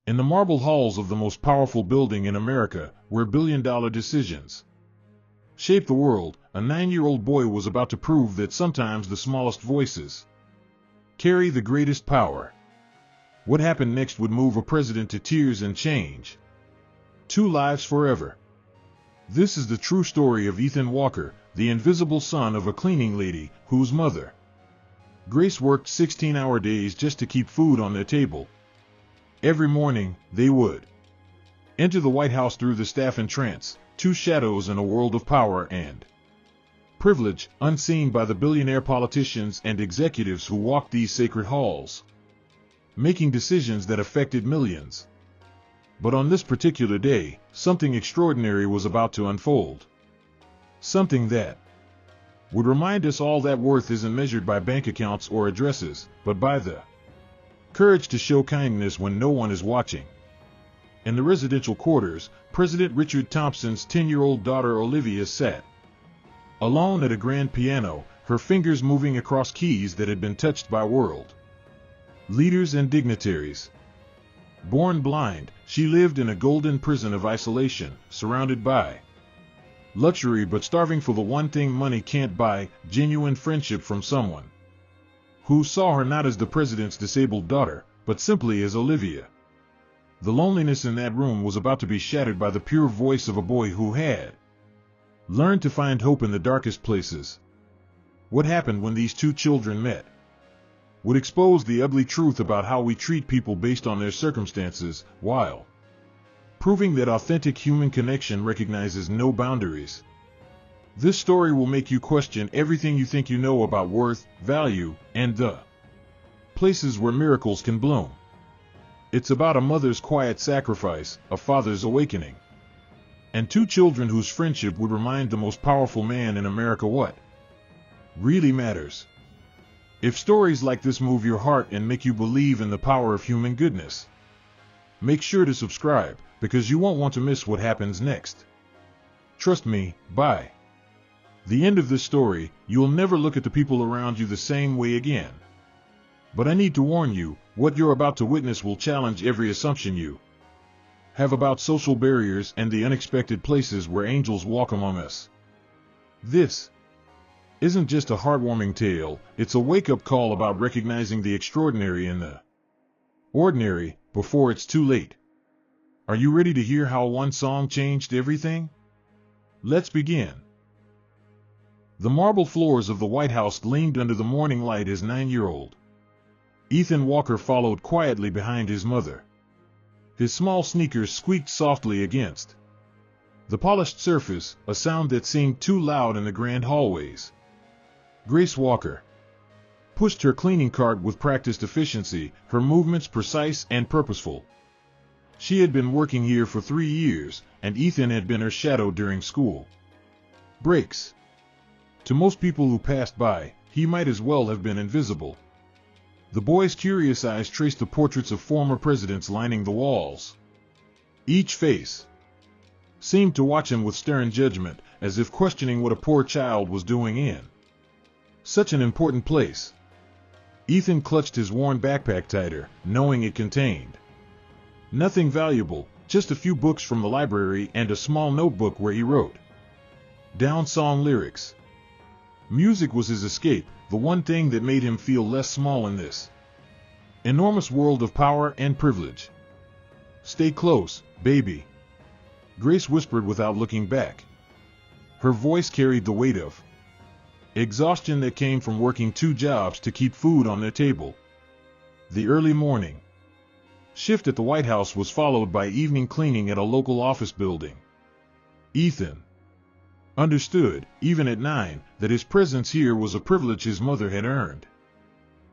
In the marble halls of the most powerful building in America, where billion-dollar decisions shape the world, a 9-year-old boy was about to prove that sometimes the smallest voices carry the greatest power. What happened next would move a president to tears and change 2 lives forever. This is the true story of Ethan Walker, the invisible son of a cleaning lady whose mother, Grace, worked 16-hour days just to keep food on their table. Every morning, they would enter the White House through the staff entrance, 2 shadows in a world of power and privilege, unseen by the billionaire politicians and executives who walked these sacred halls, making decisions that affected millions. But on this particular day, something extraordinary was about to unfold. Something that would remind us all that worth isn't measured by bank accounts or addresses, but by the courage to show kindness when no one is watching. In the residential quarters, President Richard Thompson's 10-year-old daughter Olivia sat alone at a grand piano, her fingers moving across keys that had been touched by world leaders and dignitaries. Born blind, she lived in a golden prison of isolation, surrounded by luxury but starving for the one thing money can't buy: genuine friendship from someone who saw her not as the president's disabled daughter, but simply as Olivia. The loneliness in that room was about to be shattered by the pure voice of a boy who had learned to find hope in the darkest places. What happened when these 2 children met would expose the ugly truth about how we treat people based on their circumstances, while proving that authentic human connection recognizes no boundaries. This story will make you question everything you think you know about worth, value, and the places where miracles can bloom. It's about a mother's quiet sacrifice, a father's awakening, and 2 children whose friendship would remind the most powerful man in America what really matters. If stories like this move your heart and make you believe in the power of human goodness, make sure to subscribe, because you won't want to miss what happens next. Trust me, by the end of this story, you'll never look at the people around you the same way again. But I need to warn you, what you're about to witness will challenge every assumption you have about social barriers and the unexpected places where angels walk among us. This isn't just a heartwarming tale, it's a wake-up call about recognizing the extraordinary in the ordinary before it's too late. Are you ready to hear how one song changed everything? Let's begin. The marble floors of the White House gleamed under the morning light as 9-year-old Ethan Walker followed quietly behind his mother. His small sneakers squeaked softly against the polished surface, a sound that seemed too loud in the grand hallways. Grace Walker pushed her cleaning cart with practiced efficiency, her movements precise and purposeful. She had been working here for 3 years, and Ethan had been her shadow during school breaks. To most people who passed by, he might as well have been invisible. The boy's curious eyes traced the portraits of former presidents lining the walls. Each face seemed to watch him with stern judgment, as if questioning what a poor child was doing in such an important place. Ethan clutched his worn backpack tighter, knowing it contained nothing valuable, just a few books from the library and a small notebook where he wrote down song lyrics. Music was his escape, the one thing that made him feel less small in this enormous world of power and privilege. "Stay close, baby," Grace whispered without looking back. Her voice carried the weight of exhaustion that came from working 2 jobs to keep food on their table. The early morning shift at the White House was followed by evening cleaning at a local office building. Ethan understood, even at 9, that his presence here was a privilege his mother had earned.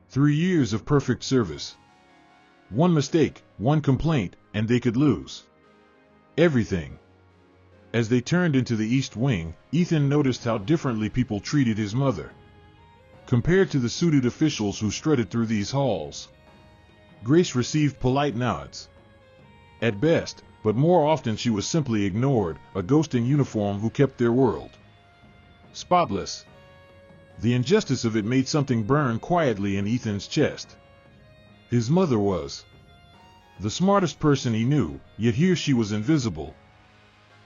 3 years of perfect service. One mistake, one complaint, and they could lose everything. As they turned into the East Wing, Ethan noticed how differently people treated his mother compared to the suited officials who strutted through these halls. Grace received polite nods at best, but more often she was simply ignored, a ghost in uniform who kept their world spotless. The injustice of it made something burn quietly in Ethan's chest. His mother was The smartest person he knew, yet here she was invisible.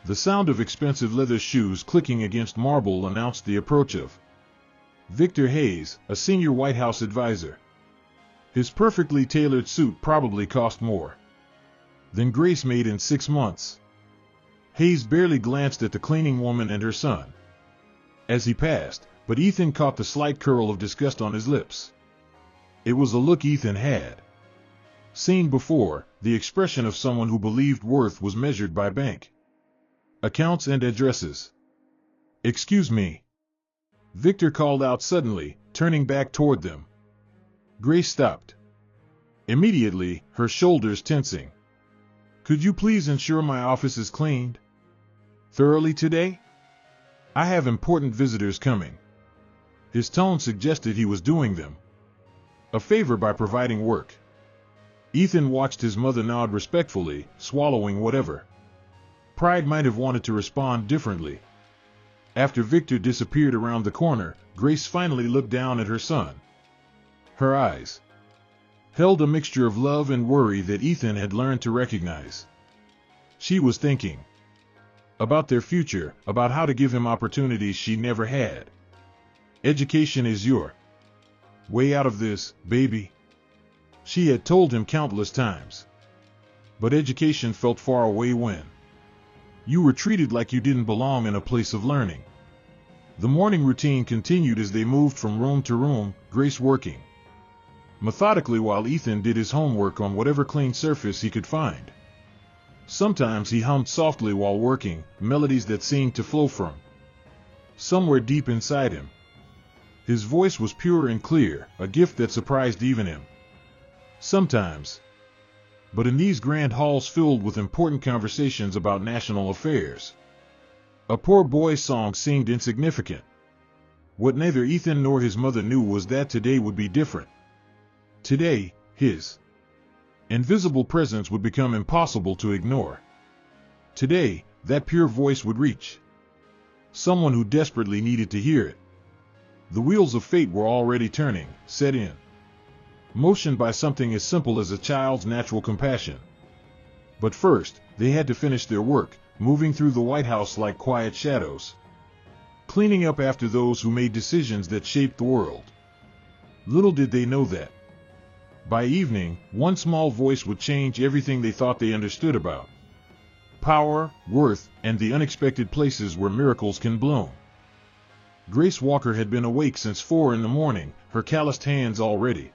The sound of expensive leather shoes clicking against marble announced the approach of Victor Hayes, a senior White House advisor. His perfectly tailored suit probably cost more than Grace made in 6 months. Hayes barely glanced at the cleaning woman and her son as he passed, but Ethan caught the slight curl of disgust on his lips. It was a look Ethan had seen before, the expression of someone who believed worth was measured by bank accounts and addresses. "Excuse me," Victor called out suddenly, turning back toward them. Grace stopped immediately, her shoulders tensing. "Could you please ensure my office is cleaned thoroughly today? I have important visitors coming." His tone suggested he was doing them a favor by providing work. Ethan watched his mother nod respectfully, swallowing whatever pride might have wanted to respond differently. After Victor disappeared around the corner, Grace finally looked down at her son. Her eyes held a mixture of love and worry that Ethan had learned to recognize. She was thinking about their future, about how to give him opportunities she never had. "Education is your way out of this, baby," she had told him countless times. But education felt far away when you were treated like you didn't belong in a place of learning. The morning routine continued as they moved from room to room, Grace working methodically while Ethan did his homework on whatever clean surface he could find. Sometimes he hummed softly while working, melodies that seemed to flow from somewhere deep inside him. His voice was pure and clear, a gift that surprised even him. Sometimes. But in these grand halls filled with important conversations about national affairs, a poor boy's song seemed insignificant. What neither Ethan nor his mother knew was that today would be different. Today, his invisible presence would become impossible to ignore. Today, that pure voice would reach someone who desperately needed to hear it. The wheels of fate were already turning, set in motion by something as simple as a child's natural compassion. But first, they had to finish their work, moving through the White House like quiet shadows, cleaning up after those who made decisions that shaped the world. Little did they know that by evening, one small voice would change everything they thought they understood about power, worth, and the unexpected places where miracles can bloom. Grace Walker had been awake since 4 in the morning, her calloused hands already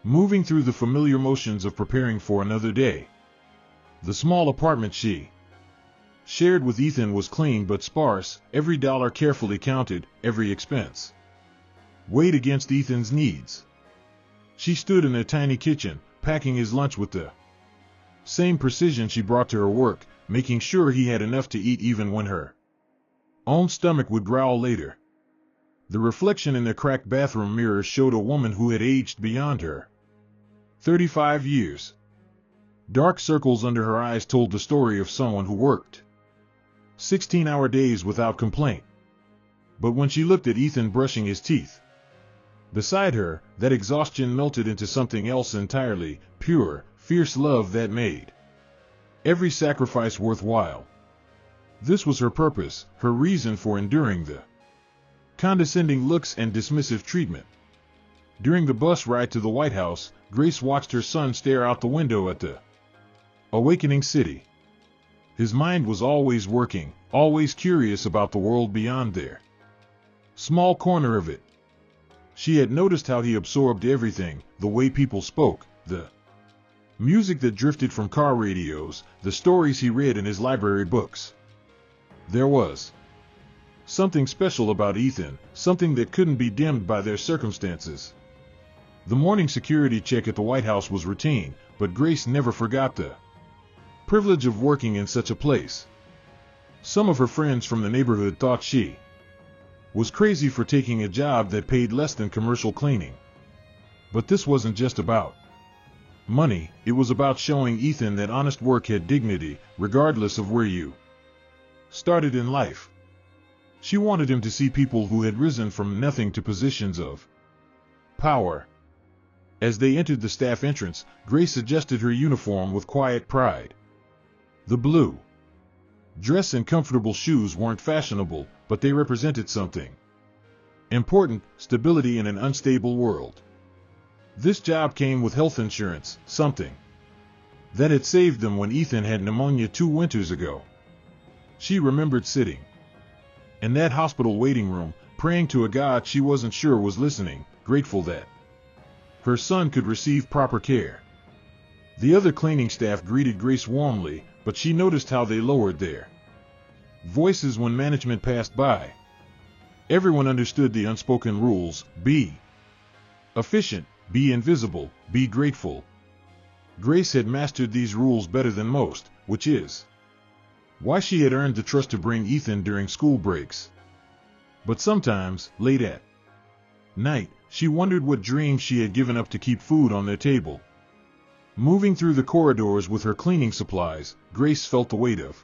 moving through the familiar motions of preparing for another day. The small apartment she shared with Ethan was clean but sparse, every dollar carefully counted, every expense weighed against Ethan's needs. She stood in their tiny kitchen, packing his lunch with the same precision she brought to her work, making sure he had enough to eat even when her own stomach would growl later. The reflection in the cracked bathroom mirror showed a woman who had aged beyond her 35 years. Dark circles under her eyes told the story of someone who worked 16-hour days without complaint. But when she looked at Ethan brushing his teeth beside her, that exhaustion melted into something else entirely, pure, fierce love that made every sacrifice worthwhile. This was her purpose, her reason for enduring the condescending looks and dismissive treatment. During the bus ride to the White House, Grace watched her son stare out the window at the awakening city. His mind was always working, always curious about the world beyond their small corner of it. She had noticed how he absorbed everything, the way people spoke, the music that drifted from car radios, the stories he read in his library books. There was something special about Ethan, something that couldn't be dimmed by their circumstances. The morning security check at the White House was routine, but Grace never forgot the privilege of working in such a place. Some of her friends from the neighborhood thought she was crazy for taking a job that paid less than commercial cleaning. But this wasn't just about money, it was about showing Ethan that honest work had dignity, regardless of where you started in life. She wanted him to see people who had risen from nothing to positions of power. As they entered the staff entrance, Grace adjusted her uniform with quiet pride. The blue dress and comfortable shoes weren't fashionable, but they represented something important: stability in an unstable world. This job came with health insurance, something that had saved them when Ethan had pneumonia 2 winters ago. She remembered sitting in that hospital waiting room, praying to a God she wasn't sure was listening, grateful that her son could receive proper care. The other cleaning staff greeted Grace warmly, but she noticed how they lowered their voices when management passed by. Everyone understood the unspoken rules: be efficient, be invisible, be grateful. Grace had mastered these rules better than most, which is why she had earned the trust to bring Ethan during school breaks. But sometimes, late at night, she wondered what dreams she had given up to keep food on their table. Moving through the corridors with her cleaning supplies, Grace felt the weight of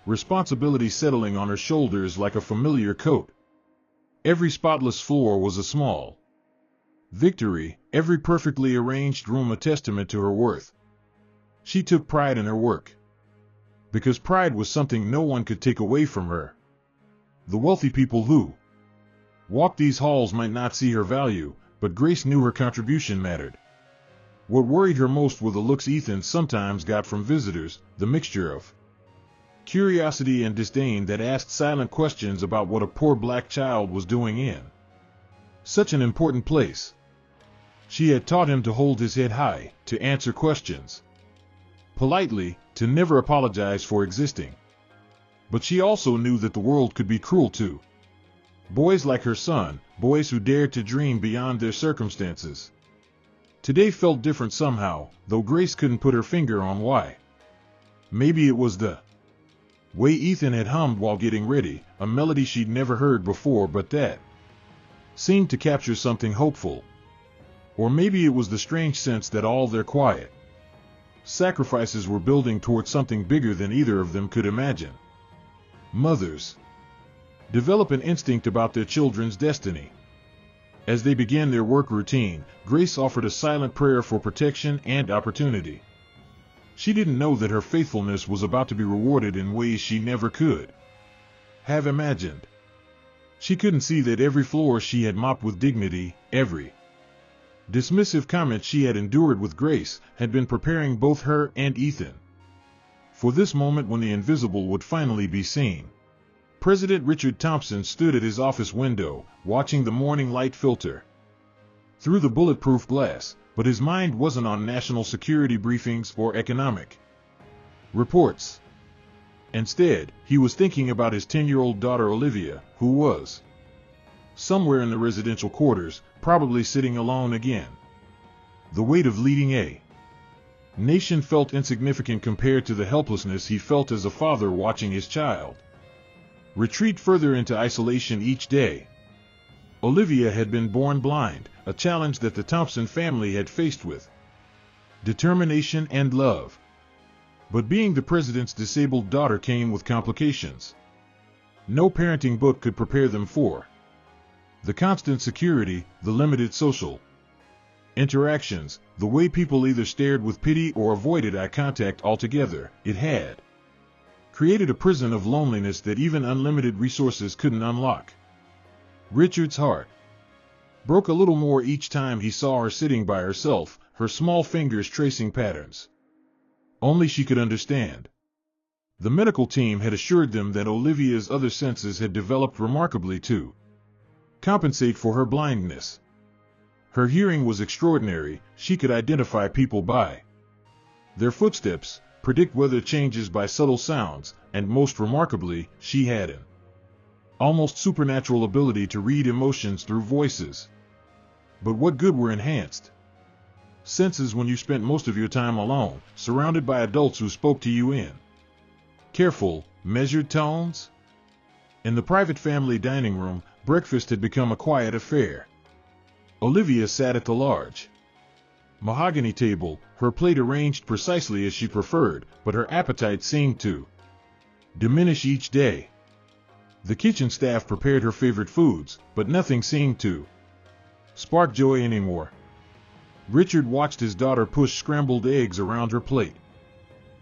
responsibility settling on her shoulders like a familiar coat. Every spotless floor was a small victory, every perfectly arranged room a testament to her worth. She took pride in her work, because pride was something no one could take away from her. The wealthy people who walked these halls might not see her value, but Grace knew her contribution mattered. What worried her most were the looks Ethan sometimes got from visitors, the mixture of curiosity and disdain that asked silent questions about what a poor black child was doing in such an important place. She had taught him to hold his head high, to answer questions politely, to never apologize for existing. But she also knew that the world could be cruel too. Boys like her son, boys who dared to dream beyond their circumstances. Today felt different somehow, though Grace couldn't put her finger on why. Maybe it was the way Ethan had hummed while getting ready, a melody she'd never heard before but that seemed to capture something hopeful. Or maybe it was the strange sense that all their quiet sacrifices were building towards something bigger than either of them could imagine. Mothers develop an instinct about their children's destiny. As they began their work routine, Grace offered a silent prayer for protection and opportunity. She didn't know that her faithfulness was about to be rewarded in ways she never could have imagined. She couldn't see that every floor she had mopped with dignity, every dismissive comment she had endured with grace, had been preparing both her and Ethan for this moment when the invisible would finally be seen. President Richard Thompson stood at his office window, watching the morning light filter through the bulletproof glass, but his mind wasn't on national security briefings or economic reports. Instead, he was thinking about his 10-year-old daughter Olivia, who was somewhere in the residential quarters, probably sitting alone again. The weight of leading a nation felt insignificant compared to the helplessness he felt as a father watching his child retreat further into isolation each day. Olivia had been born blind, a challenge that the Thompson family had faced with determination and love. But being the president's disabled daughter came with complications no parenting book could prepare them for. The constant security, the limited social interactions, the way people either stared with pity or avoided eye contact altogether, it had created a prison of loneliness that even unlimited resources couldn't unlock. Richard's heart broke a little more each time he saw her sitting by herself, her small fingers tracing patterns only she could understand. The medical team had assured them that Olivia's other senses had developed remarkably to compensate for her blindness. Her hearing was extraordinary, she could identify people by their footsteps, predict weather changes by subtle sounds, and most remarkably, she had an almost supernatural ability to read emotions through voices. But what good were enhanced senses when you spent most of your time alone, surrounded by adults who spoke to you in careful, measured tones? In the private family dining room, breakfast had become a quiet affair. Olivia sat at the large mahogany table, her plate arranged precisely as she preferred, but her appetite seemed to diminish each day. The kitchen staff prepared her favorite foods, but nothing seemed to spark joy anymore. Richard watched his daughter push scrambled eggs around her plate,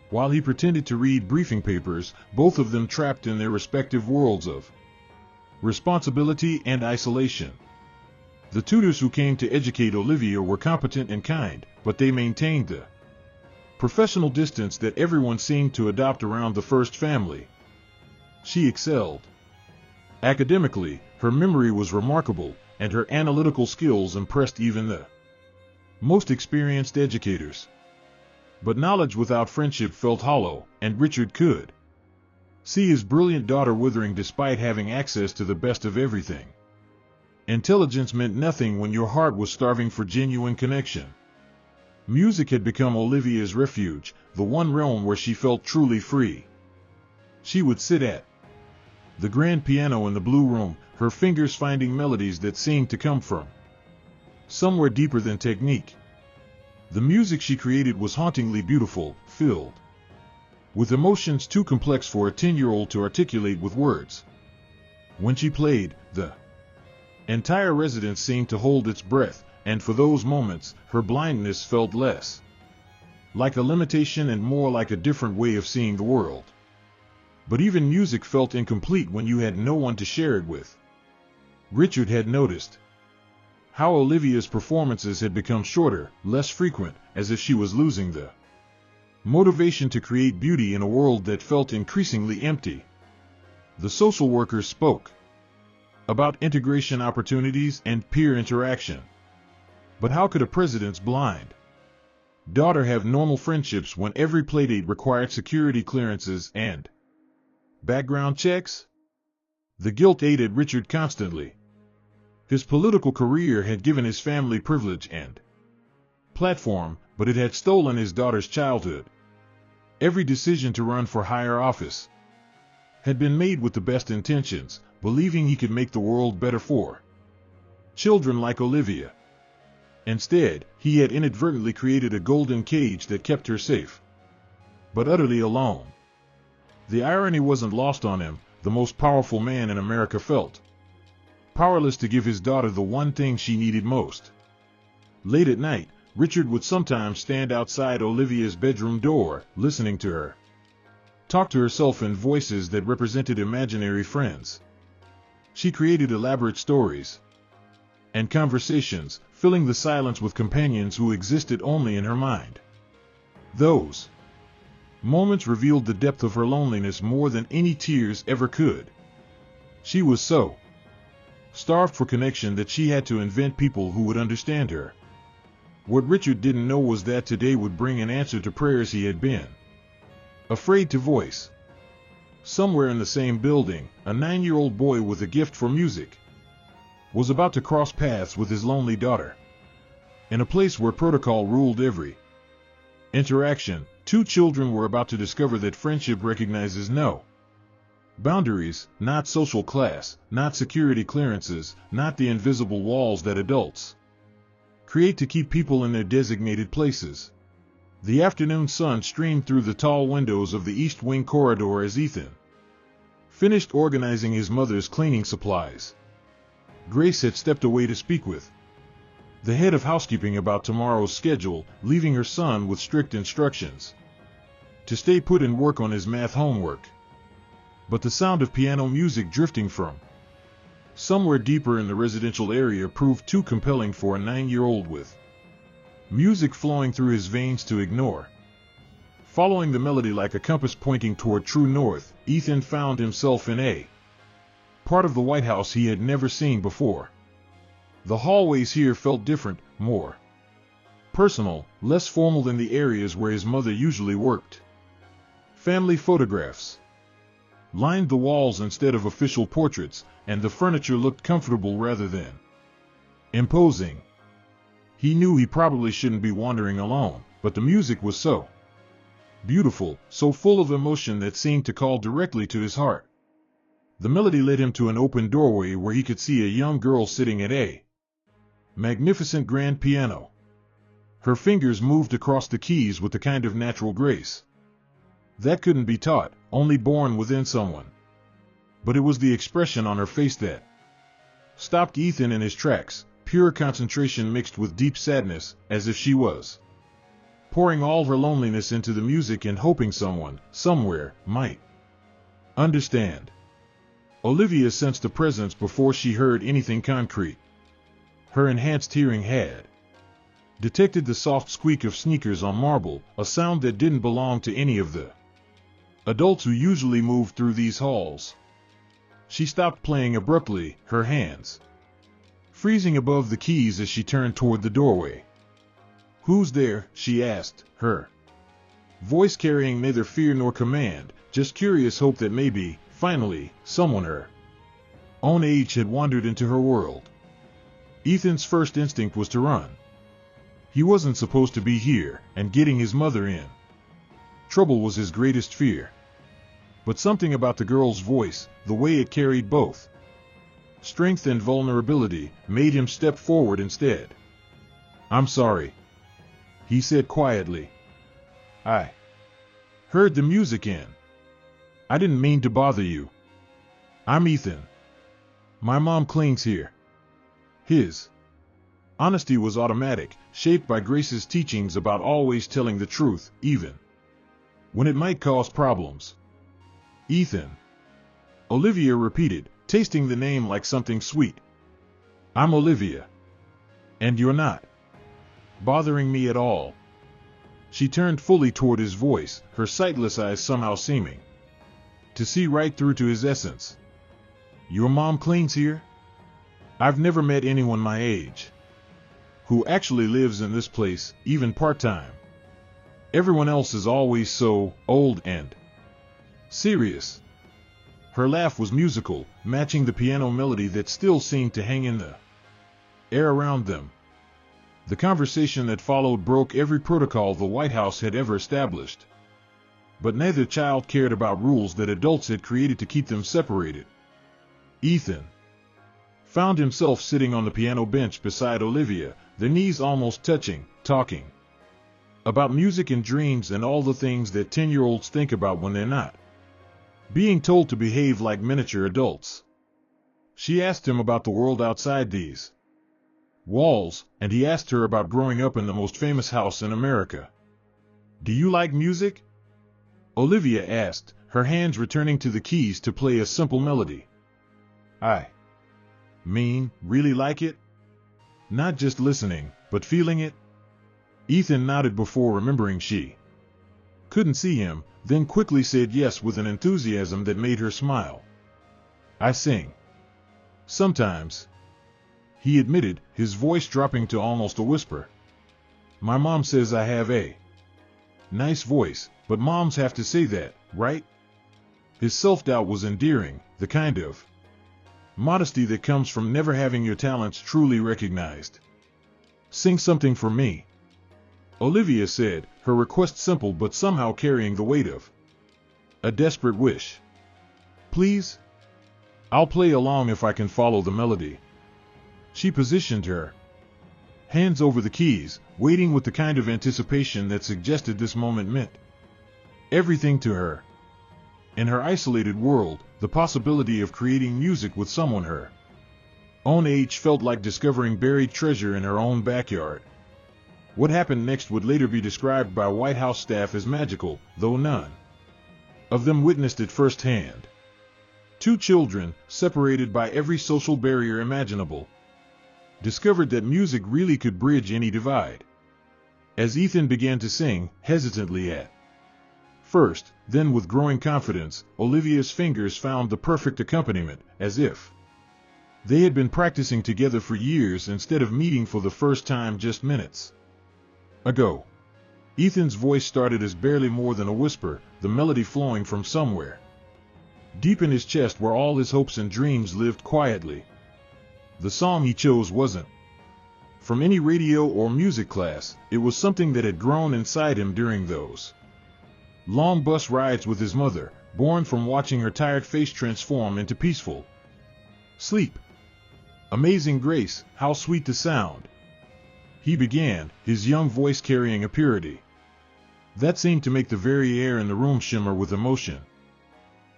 while he pretended to read briefing papers, both of them trapped in their respective worlds of responsibility and isolation. The tutors who came to educate Olivia were competent and kind, but they maintained the professional distance that everyone seemed to adopt around the first family. She excelled. Academically, her memory was remarkable, and her analytical skills impressed even the most experienced educators. But knowledge without friendship felt hollow, and Richard could see his brilliant daughter withering despite having access to the best of everything. Intelligence meant nothing when your heart was starving for genuine connection. Music had become Olivia's refuge, the one realm where she felt truly free. She would sit at the grand piano in the blue room, her fingers finding melodies that seemed to come from somewhere deeper than technique. The music she created was hauntingly beautiful, filled with emotions too complex for a 10-year-old to articulate with words. When she played, the entire residence seemed to hold its breath, and for those moments, her blindness felt less like a limitation and more like a different way of seeing the world. But even music felt incomplete when you had no one to share it with. Richard had noticed how Olivia's performances had become shorter, less frequent, as if she was losing the motivation to create beauty in a world that felt increasingly empty. The social workers spoke about integration opportunities and peer interaction. But how could a president's blind daughter have normal friendships when every playdate required security clearances and background checks? The guilt ate at Richard constantly. His political career had given his family privilege and platform, but it had stolen his daughter's childhood. Every decision to run for higher office had been made with the best intentions, believing he could make the world better for children like Olivia. Instead, he had inadvertently created a golden cage that kept her safe, but utterly alone. The irony wasn't lost on him. The most powerful man in America felt powerless to give his daughter the one thing she needed most. Late at night, Richard would sometimes stand outside Olivia's bedroom door, listening to her talk to herself in voices that represented imaginary friends. She created elaborate stories and conversations, filling the silence with companions who existed only in her mind. Those moments revealed the depth of her loneliness more than any tears ever could. She was so starved for connection that she had to invent people who would understand her. What Richard didn't know was that today would bring an answer to prayers he had been afraid to voice. Somewhere in the same building, a 9-year-old boy with a gift for music was about to cross paths with his lonely daughter. In a place where protocol ruled every interaction, two children were about to discover that friendship recognizes no boundaries, not social class, not security clearances, not the invisible walls that adults create to keep people in their designated places. The afternoon sun streamed through the tall windows of the East Wing corridor as Ethan finished organizing his mother's cleaning supplies. Grace had stepped away to speak with the head of housekeeping about tomorrow's schedule, leaving her son with strict instructions to stay put and work on his math homework. But the sound of piano music drifting from somewhere deeper in the residential area proved too compelling for a 9-year-old with music flowing through his veins to ignore. Following the melody like a compass pointing toward true north, Ethan found himself in a part of the White House he had never seen before. The hallways here felt different, more personal, less formal than the areas where his mother usually worked. Family photographs lined the walls instead of official portraits, and the furniture looked comfortable rather than imposing. He knew he probably shouldn't be wandering alone, but the music was so beautiful, so full of emotion that seemed to call directly to his heart. The melody led him to an open doorway where he could see a young girl sitting at a magnificent grand piano. Her fingers moved across the keys with the kind of natural grace that couldn't be taught, only born within someone. But it was the expression on her face that stopped Ethan in his tracks. pure concentration mixed with deep sadness, as if she was pouring all her loneliness into the music and hoping someone, somewhere, might understand. Olivia sensed a presence before she heard anything concrete. Her enhanced hearing had detected the soft squeak of sneakers on marble, a sound that didn't belong to any of the adults who usually moved through these halls. She stopped playing abruptly, her hands freezing above the keys as she turned toward the doorway. "Who's there?" she asked, her voice carrying neither fear nor command, just curious hope that maybe, finally, someone her own age had wandered into her world. Ethan's first instinct was to run. He wasn't supposed to be here, and getting his mother in trouble was his greatest fear. But something about the girl's voice, the way it carried both strength and vulnerability, made him step forward instead. "I'm sorry," he said quietly. "I heard the music in. I didn't mean to bother you. I'm Ethan. My mom clings here." His honesty was automatic, shaped by Grace's teachings about always telling the truth, even when it might cause problems. "Ethan," Olivia repeated, tasting the name like something sweet. "I'm Olivia. And you're not bothering me at all." She turned fully toward his voice, her sightless eyes somehow seeming to see right through to his essence. "Your mom cleans here? I've never met anyone my age who actually lives in this place, even part-time. Everyone else is always so old and serious." Her laugh was musical, matching the piano melody that still seemed to hang in the air around them. The conversation that followed broke every protocol the White House had ever established. But neither child cared about rules that adults had created to keep them separated. Ethan found himself sitting on the piano bench beside Olivia, their knees almost touching, talking about music and dreams and all the things that 10-year-olds think about when they're not being told to behave like miniature adults. She asked him about the world outside these walls, and he asked her about growing up in the most famous house in America. "Do you like music?" Olivia asked, her hands returning to the keys to play a simple melody. "I mean, really like it? Not just listening, but feeling it?" Ethan nodded before remembering she couldn't see him, then quickly said yes with an enthusiasm that made her smile. "I sing sometimes," he admitted, his voice dropping to almost a whisper. "My mom says I have a nice voice, but moms have to say that, right?" His self-doubt was endearing, the kind of modesty that comes from never having your talents truly recognized. "Sing something for me," Olivia said, her request simple but somehow carrying the weight of a desperate wish. "Please? I'll play along if I can follow the melody." She positioned her hands over the keys, waiting with the kind of anticipation that suggested this moment meant everything to her. In her isolated world, the possibility of creating music with someone her own age felt like discovering buried treasure in her own backyard. What happened next would later be described by White House staff as magical, though none of them witnessed it firsthand. Two children, separated by every social barrier imaginable, discovered that music really could bridge any divide. As Ethan began to sing, hesitantly at first, then with growing confidence, Olivia's fingers found the perfect accompaniment, as if they had been practicing together for years instead of meeting for the first time just minutes ago. Ethan's voice started as barely more than a whisper, the melody flowing from somewhere deep in his chest where all his hopes and dreams lived quietly. The song he chose wasn't from any radio or music class, it was something that had grown inside him during those long bus rides with his mother, born from watching her tired face transform into peaceful sleep. "Amazing Grace, how sweet the sound," he began, his young voice carrying a purity that seemed to make the very air in the room shimmer with emotion.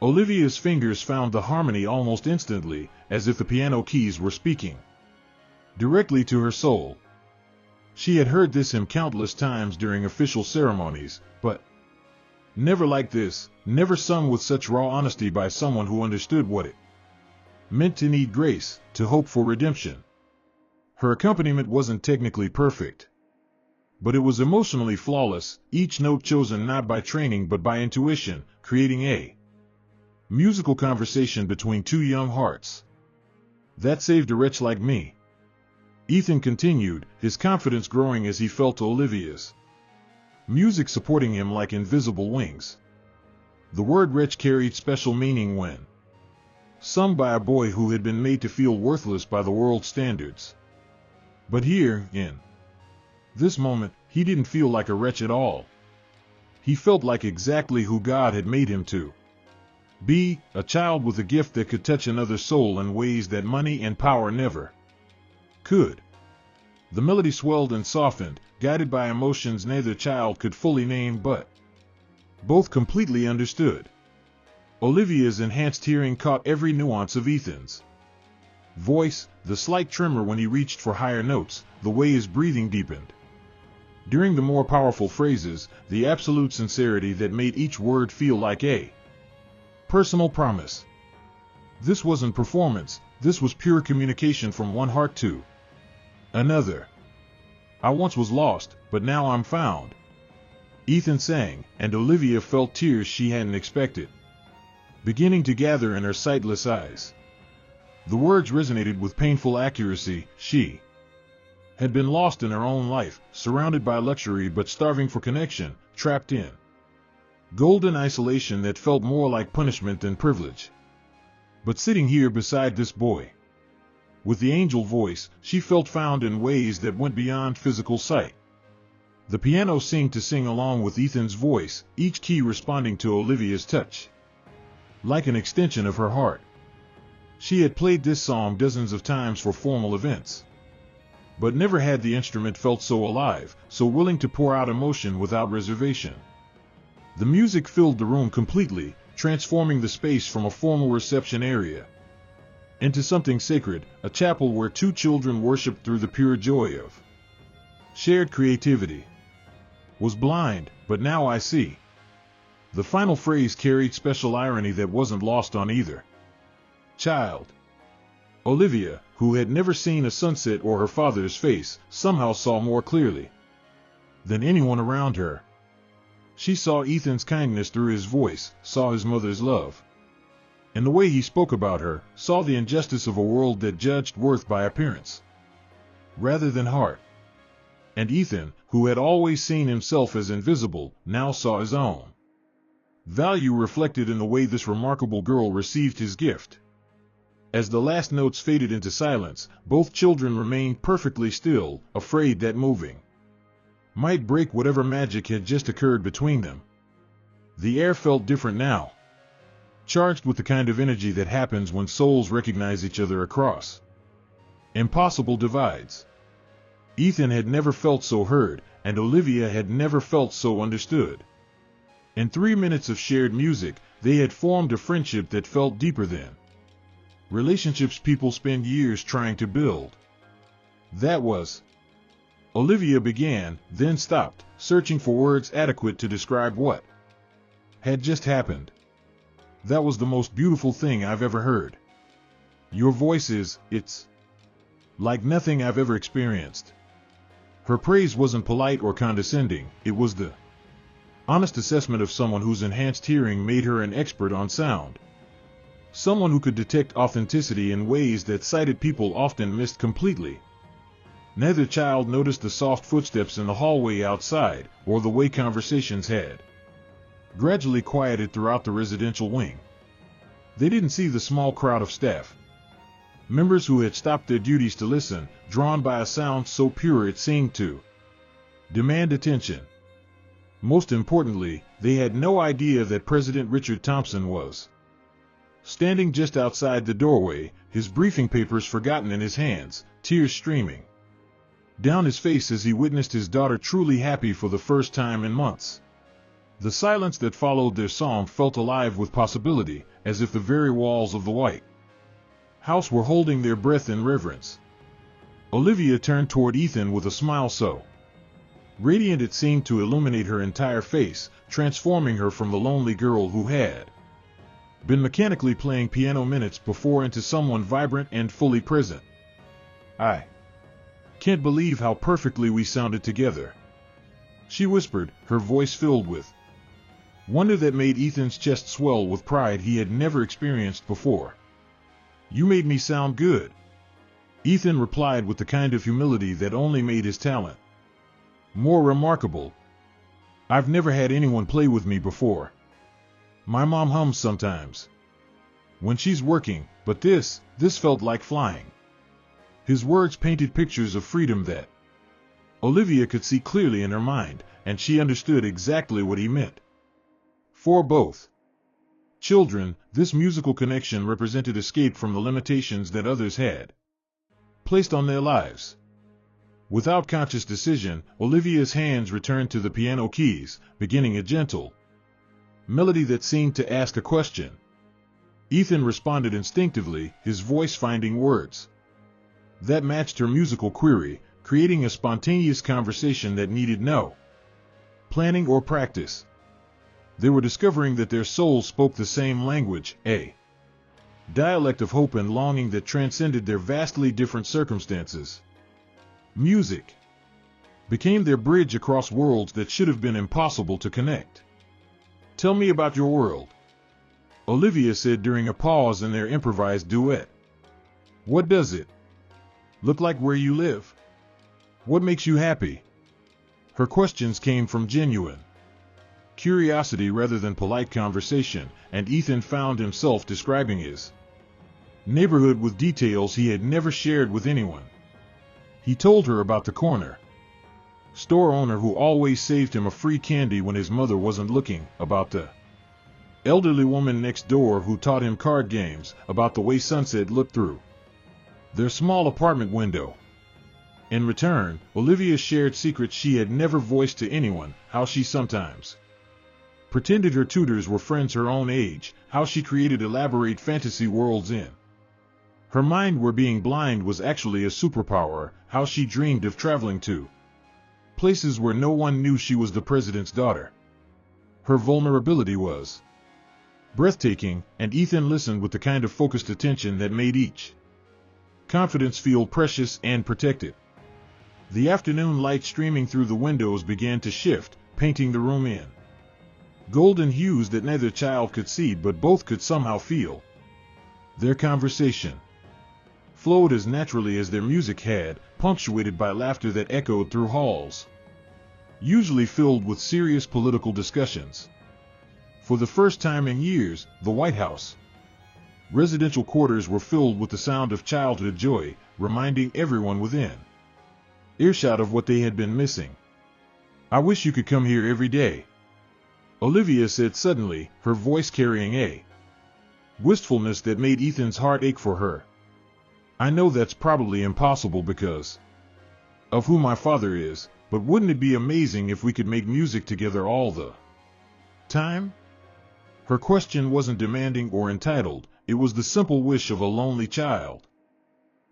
Olivia's fingers found the harmony almost instantly, as if the piano keys were speaking. directly to her soul. She had heard this hymn countless times during official ceremonies, but never like this, never sung with such raw honesty by someone who understood what it meant to need grace, to hope for redemption. Her accompaniment wasn't technically perfect, but it was emotionally flawless, each note chosen not by training but by intuition, creating a musical conversation between two young hearts. That saved a wretch like me. Ethan continued, his confidence growing as he felt Olivia's music supporting him like invisible wings. The word wretch carried special meaning when sung by a boy who had been made to feel worthless by the world's standards. But here, in this moment, he didn't feel like a wretch at all. He felt like exactly who God had made him to be, a child with a gift that could touch another's soul in ways that money and power never could. The melody swelled and softened, guided by emotions neither child could fully name but both completely understood. Olivia's enhanced hearing caught every nuance of Ethan's voice, the slight tremor when he reached for higher notes, the way his breathing deepened during the more powerful phrases, the absolute sincerity that made each word feel like a personal promise. This wasn't performance, this was pure communication from one heart to another. I once was lost, but now I'm found, Ethan sang, and Olivia felt tears she hadn't expected beginning to gather in her sightless eyes. The words resonated with painful accuracy. She had been lost in her own life, surrounded by luxury but starving for connection, trapped in golden isolation that felt more like punishment than privilege. But sitting here beside this boy, with the angel voice, she felt found in ways that went beyond physical sight. The piano seemed to sing along with Ethan's voice, each key responding to Olivia's touch, like an extension of her heart. She had played this song dozens of times for formal events, but never had the instrument felt so alive, so willing to pour out emotion without reservation. The music filled the room completely, transforming the space from a formal reception area into something sacred, a chapel where two children worshiped through the pure joy of shared creativity. Was blind, but now I see. The final phrase carried special irony that wasn't lost on either child. Olivia, who had never seen a sunset or her father's face, somehow saw more clearly than anyone around her. She saw Ethan's kindness through his voice, saw his mother's love in the way he spoke about her, saw the injustice of a world that judged worth by appearance rather than heart. And Ethan, who had always seen himself as invisible, now saw his own value reflected in the way this remarkable girl received his gift. As the last notes faded into silence, both children remained perfectly still, afraid that moving might break whatever magic had just occurred between them. The air felt different now, charged with the kind of energy that happens when souls recognize each other across impossible divides. Ethan had never felt so heard, and Olivia had never felt so understood. In 3 minutes of shared music, they had formed a friendship that felt deeper than relationships people spend years trying to build. That was. Olivia began, then stopped, searching for words adequate to describe what had just happened. That was the most beautiful thing I've ever heard. Your voice it's like nothing I've ever experienced. Her praise wasn't polite or condescending, it was the honest assessment of someone whose enhanced hearing made her an expert on sound. Someone who could detect authenticity in ways that sighted people often missed completely. Neither child noticed the soft footsteps in the hallway outside, or the way conversations had gradually quieted throughout the residential wing. They didn't see the small crowd of staff members who had stopped their duties to listen, drawn by a sound so pure it seemed to demand attention. Most importantly, they had no idea that President Richard Thompson was standing just outside the doorway, his briefing papers forgotten in his hands, tears streaming down his face as he witnessed his daughter truly happy for the first time in months. The silence that followed their song felt alive with possibility, as if the very walls of the White House were holding their breath in reverence. Olivia turned toward Ethan with a smile so radiant it seemed to illuminate her entire face, transforming her from the lonely girl who had been mechanically playing piano minutes before into someone vibrant and fully present. "I can't believe how perfectly we sounded together," she whispered, her voice filled with wonder that made Ethan's chest swell with pride he had never experienced before. "You made me sound good," Ethan replied with the kind of humility that only made his talent more remarkable. "I've never had anyone play with me before. My mom hums sometimes when she's working, but this felt like flying." His words painted pictures of freedom that Olivia could see clearly in her mind, and she understood exactly what he meant. For both children, this musical connection represented escape from the limitations that others had placed on their lives. Without conscious decision, Olivia's hands returned to the piano keys, beginning a gentle melody that seemed to ask a question. Ethan responded instinctively, his voice finding words that matched her musical query, creating a spontaneous conversation that needed no planning or practice. They were discovering that their souls spoke the same language, a dialect of hope and longing that transcended their vastly different circumstances. Music became their bridge across worlds that should have been impossible to connect. "Tell me about your world," Olivia said during a pause in their improvised duet. "What does it look like where you live? What makes you happy?" Her questions came from genuine curiosity rather than polite conversation, and Ethan found himself describing his neighborhood with details he had never shared with anyone. He told her about the corner store owner who always saved him a free candy when his mother wasn't looking, about the elderly woman next door who taught him card games, about the way sunset looked through their small apartment window. In return, Olivia shared secrets she had never voiced to anyone, how she sometimes pretended her tutors were friends her own age, how she created elaborate fantasy worlds in her mind where being blind was actually a superpower, how she dreamed of traveling to places where no one knew she was the president's daughter. Her vulnerability was breathtaking, and Ethan listened with the kind of focused attention that made each confidence feel precious and protected. The afternoon light streaming through the windows began to shift, painting the room in golden hues that neither child could see but both could somehow feel. Their conversation flowed as naturally as their music had, punctuated by laughter that echoed through halls usually filled with serious political discussions. For the first time in years, the White House residential quarters were filled with the sound of childhood joy, reminding everyone within earshot of what they had been missing. "I wish you could come here every day," Olivia said suddenly, her voice carrying a wistfulness that made Ethan's heart ache for her. "I know that's probably impossible because of who my father is, but wouldn't it be amazing if we could make music together all the time?" Her question wasn't demanding or entitled, it was the simple wish of a lonely child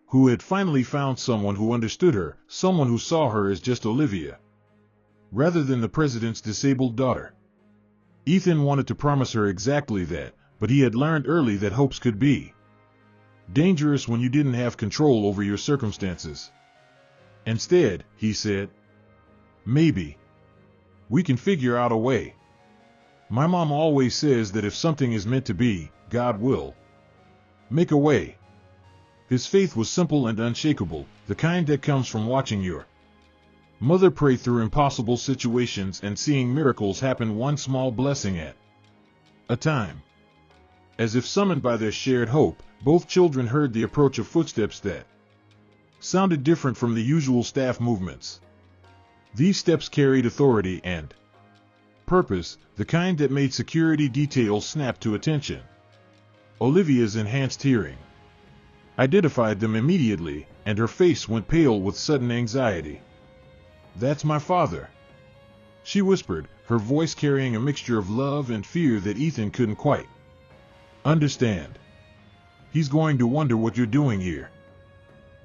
who had finally found someone who understood her, someone who saw her as just Olivia, rather than the president's disabled daughter. Ethan wanted to promise her exactly that, but he had learned early that hopes could be dangerous when you didn't have control over your circumstances. Instead, he said, "Maybe we can figure out a way. My mom always says that if something is meant to be, God will make a way." His faith was simple and unshakable, the kind that comes from watching your mother pray through impossible situations and seeing miracles happen one small blessing at a time. As if summoned by their shared hope, both children heard the approach of footsteps that sounded different from the usual staff movements. These steps carried authority and purpose, the kind that made security details snap to attention. Olivia's enhanced hearing identified them immediately, and her face went pale with sudden anxiety. "That's my father," she whispered, her voice carrying a mixture of love and fear that Ethan couldn't quite understand. "He's going to wonder what you're doing here."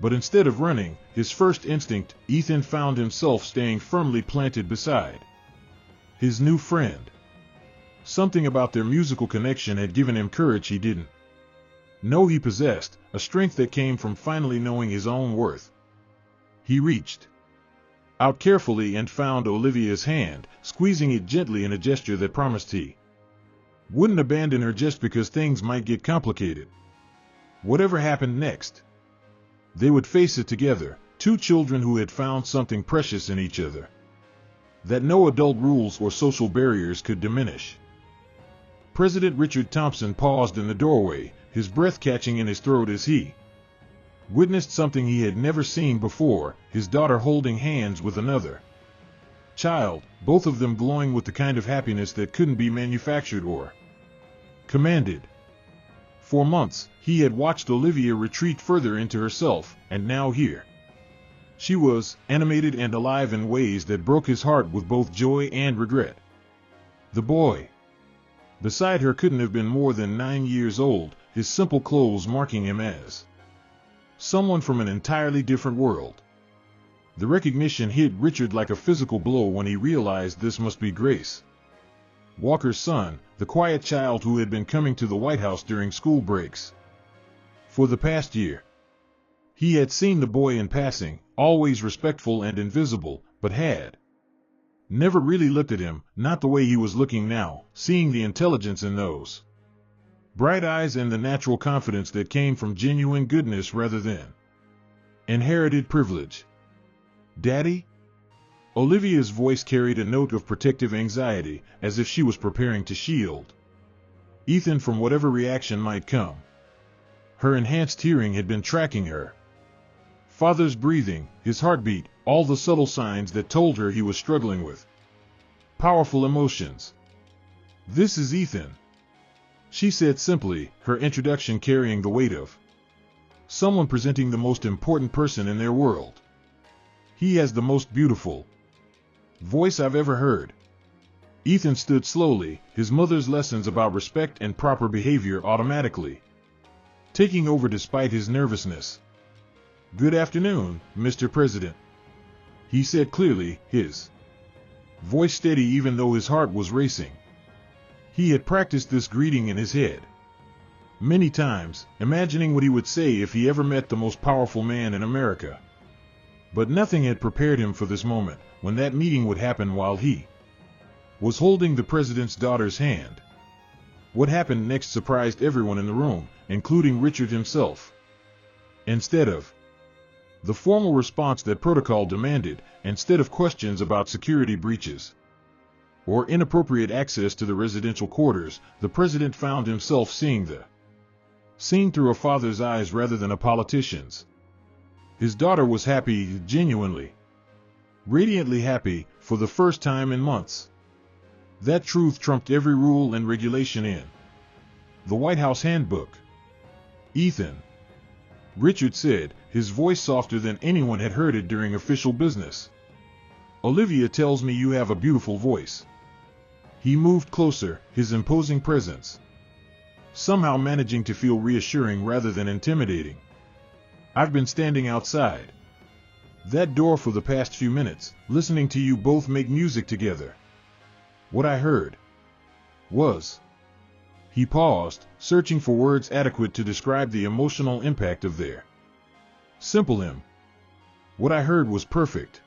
But instead of running, his first instinct, Ethan found himself staying firmly planted beside his new friend. Something about their musical connection had given him courage he didn't know he possessed, a strength that came from finally knowing his own worth. He reached out carefully and found Olivia's hand, squeezing it gently in a gesture that promised he wouldn't abandon her just because things might get complicated. Whatever happened next, they would face it together, two children who had found something precious in each other that no adult rules or social barriers could diminish. President Richard Thompson paused in the doorway, his breath catching in his throat as he witnessed something he had never seen before, his daughter holding hands with another child, both of them glowing with the kind of happiness that couldn't be manufactured or commanded. For months, he had watched Olivia retreat further into herself, and now here she was, animated and alive in ways that broke his heart with both joy and regret. The boy beside her couldn't have been more than 9 years old, his simple clothes marking him as someone from an entirely different world. The recognition hit Richard like a physical blow when he realized this must be Grace, Walker's son, the quiet child who had been coming to the White House during school breaks. For the past year, he had seen the boy in passing, always respectful and invisible, but had never really looked at him, not the way he was looking now, seeing the intelligence in those bright eyes and the natural confidence that came from genuine goodness rather than inherited privilege. "Daddy?" Olivia's voice carried a note of protective anxiety, as if she was preparing to shield Ethan from whatever reaction might come. Her enhanced hearing had been tracking her father's breathing, his heartbeat, all the subtle signs that told her he was struggling with powerful emotions. "This is Ethan," she said simply, her introduction carrying the weight of someone presenting the most important person in their world. "He has the most beautiful voice I've ever heard." Ethan stood slowly, his mother's lessons about respect and proper behavior automatically taking over despite his nervousness. "Good afternoon, Mr. President," he said clearly, his voice steady even though his heart was racing. He had practiced this greeting in his head many times, imagining what he would say if he ever met the most powerful man in America. But nothing had prepared him for this moment, when that meeting would happen while he was holding the president's daughter's hand. What happened next surprised everyone in the room, including Richard himself. Instead of the formal response that protocol demanded, instead of questions about security breaches or inappropriate access to the residential quarters, the president found himself seeing the scene through a father's eyes rather than a politician's. His daughter was happy, genuinely, radiantly happy, for the first time in months. That truth trumped every rule and regulation in the White House handbook. "Ethan," Richard said, his voice softer than anyone had heard it during official business. "Olivia tells me you have a beautiful voice." He moved closer, his imposing presence somehow managing to feel reassuring rather than intimidating. "I've been standing outside that door for the past few minutes, listening to you both make music together. What I heard was..." He paused, searching for words adequate to describe the emotional impact of their simple hymn. "What I heard was perfect."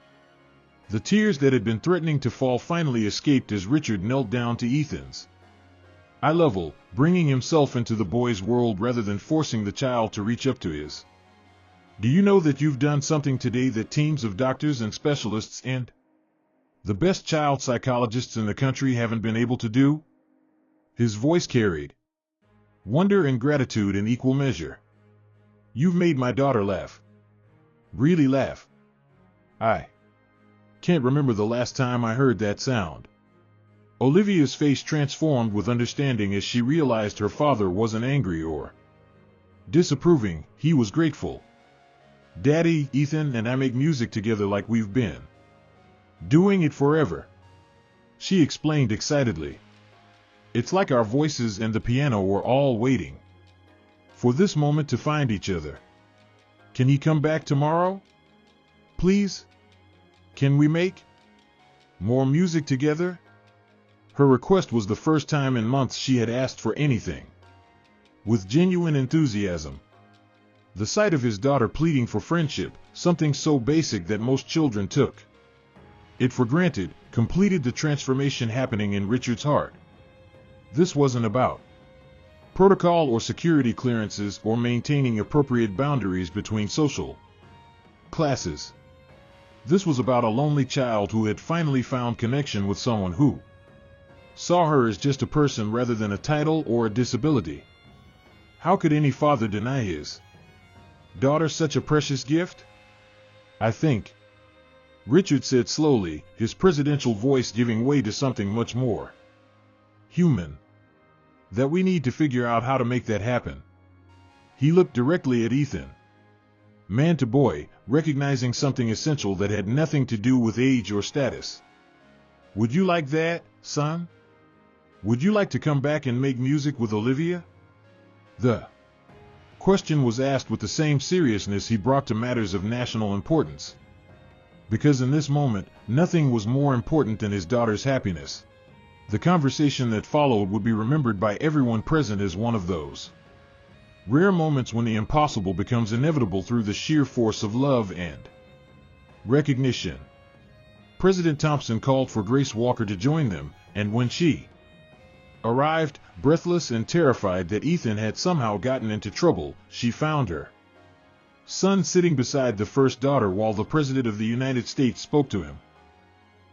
The tears that had been threatening to fall finally escaped as Richard knelt down to Ethan's eye level, bringing himself into the boy's world rather than forcing the child to reach up to his. "Do you know that you've done something today that teams of doctors and specialists and the best child psychologists in the country haven't been able to do?" His voice carried wonder and gratitude in equal measure. "You've made my daughter laugh. Really laugh. I can't remember the last time I heard that sound." Olivia's face transformed with understanding as she realized her father wasn't angry or disapproving, he was grateful. "Daddy, Ethan and I make music together like we've been doing it forever," she explained excitedly. "It's like our voices and the piano were all waiting for this moment to find each other." Can he come back tomorrow? Please? Can we make more music together? Her request was the first time in months she had asked for anything with genuine enthusiasm. The sight of his daughter pleading for friendship, something so basic that most children took it for granted, completed the transformation happening in Richard's heart. This wasn't about protocol or security clearances or maintaining appropriate boundaries between social classes. This was about a lonely child who had finally found connection with someone who saw her as just a person rather than a title or a disability. How could any father deny his daughter such a precious gift? I think, Richard said slowly, his presidential voice giving way to something much more human, that we need to figure out how to make that happen. He looked directly at Ethan, man to boy, recognizing something essential that had nothing to do with age or status. Would you like that, son? Would you like to come back and make music with Olivia? The question was asked with the same seriousness he brought to matters of national importance. Because in this moment, nothing was more important than his daughter's happiness. The conversation that followed would be remembered by everyone present as one of those rare moments when the impossible becomes inevitable through the sheer force of love and recognition. President Thompson called for Grace Walker to join them, and when she arrived, breathless and terrified that Ethan had somehow gotten into trouble, she found her son sitting beside the first daughter while the President of the United States spoke to him,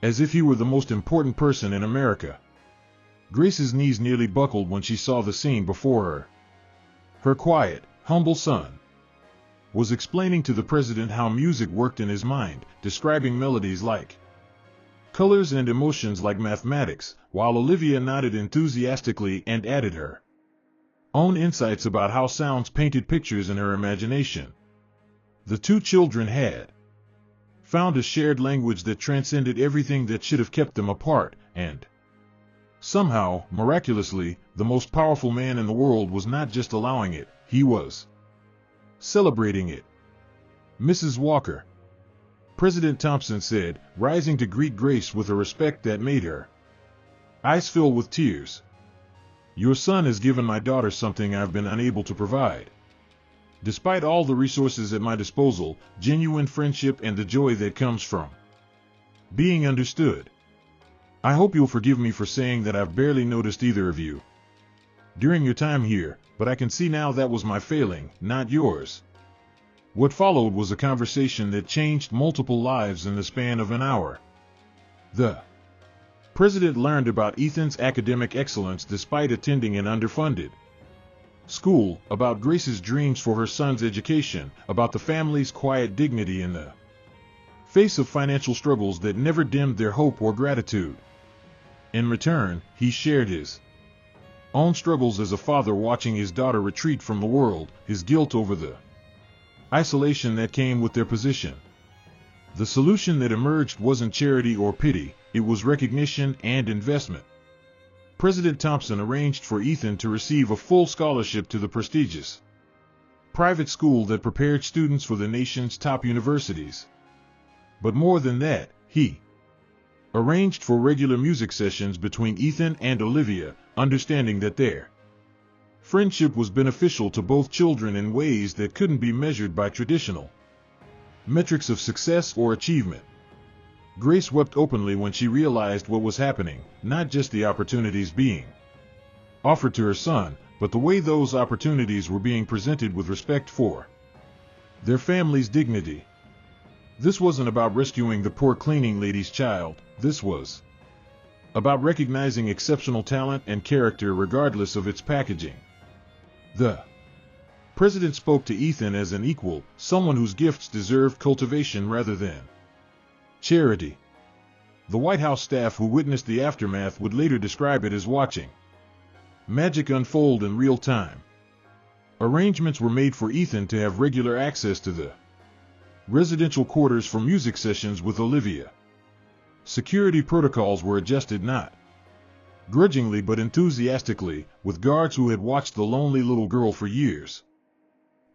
as if he were the most important person in America. Grace's knees nearly buckled when she saw the scene before her. Her quiet, humble son was explaining to the President how music worked in his mind, describing melodies like colors and emotions like mathematics, while Olivia nodded enthusiastically and added her own insights about how sounds painted pictures in her imagination. The two children had found a shared language that transcended everything that should have kept them apart, and somehow, miraculously, the most powerful man in the world was not just allowing it, he was celebrating it. Mrs. Walker, President Thompson said, rising to greet Grace with a respect that made her eyes fill with tears. Your son has given my daughter something I've been unable to provide. Despite all the resources at my disposal, genuine friendship and the joy that comes from being understood. I hope you'll forgive me for saying that I've barely noticed either of you during your time here, but I can see now that was my failing, not yours. What followed was a conversation that changed multiple lives in the span of an hour. The President learned about Ethan's academic excellence despite attending an underfunded school, about Grace's dreams for her son's education, about the family's quiet dignity in the face of financial struggles that never dimmed their hope or gratitude. In return, he shared his own struggles as a father watching his daughter retreat from the world, his guilt over the isolation that came with their position. The solution that emerged wasn't charity or pity, it was recognition and investment. President Thompson arranged for Ethan to receive a full scholarship to the prestigious private school that prepared students for the nation's top universities. But more than that, he arranged for regular music sessions between Ethan and Olivia, understanding that their friendship was beneficial to both children in ways that couldn't be measured by traditional metrics of success or achievement. Grace wept openly when she realized what was happening, not just the opportunities being offered to her son, but the way those opportunities were being presented with respect for their family's dignity. This wasn't about rescuing the poor cleaning lady's child, this was about recognizing exceptional talent and character regardless of its packaging. The President spoke to Ethan as an equal, someone whose gifts deserved cultivation rather than charity. The White House staff who witnessed the aftermath would later describe it as watching magic unfold in real time. Arrangements were made for Ethan to have regular access to the residential quarters for music sessions with Olivia. Security protocols were adjusted not grudgingly but enthusiastically, with guards who had watched the lonely little girl for years.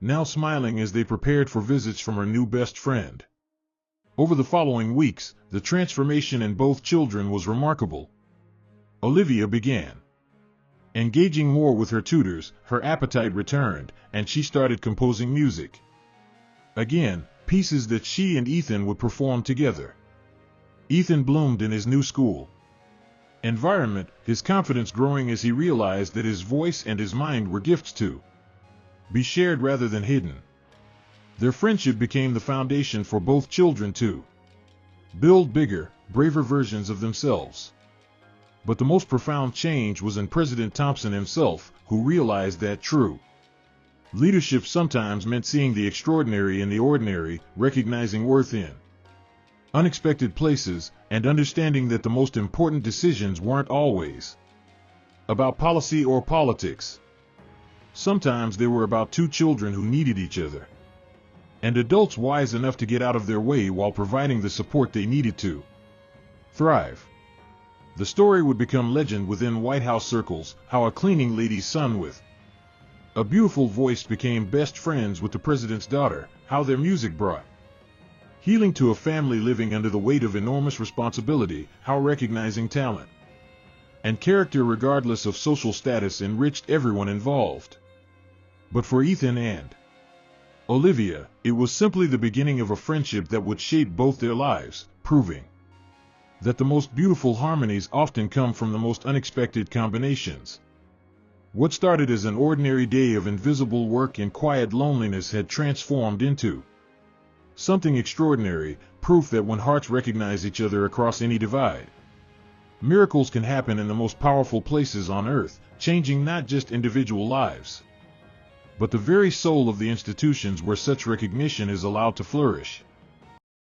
now smiling as they prepared for visits from her new best friend. Over the following weeks, the transformation in both children was remarkable. Olivia began engaging more with her tutors, her appetite returned, and she started composing music. Again, pieces that she and Ethan would perform together. Ethan bloomed in his new school environment, his confidence growing as he realized that his voice and his mind were gifts to be shared rather than hidden. Their friendship became the foundation for both children to build bigger, braver versions of themselves. But the most profound change was in President Thompson himself, who realized that true leadership sometimes meant seeing the extraordinary in the ordinary, recognizing worth in unexpected places, and understanding that the most important decisions weren't always about policy or politics. Sometimes they were about two children who needed each other, and adults wise enough to get out of their way while providing the support they needed to thrive. The story would become legend within White House circles, how a cleaning lady's son with a beautiful voice became best friends with the president's daughter, how their music brought healing to a family living under the weight of enormous responsibility, how recognizing talent and character regardless of social status enriched everyone involved. But for Ethan and Olivia, it was simply the beginning of a friendship that would shape both their lives, proving that the most beautiful harmonies often come from the most unexpected combinations. What started as an ordinary day of invisible work and quiet loneliness had transformed into something extraordinary, proof that when hearts recognize each other across any divide, miracles can happen in the most powerful places on earth, changing not just individual lives, but the very soul of the institutions where such recognition is allowed to flourish.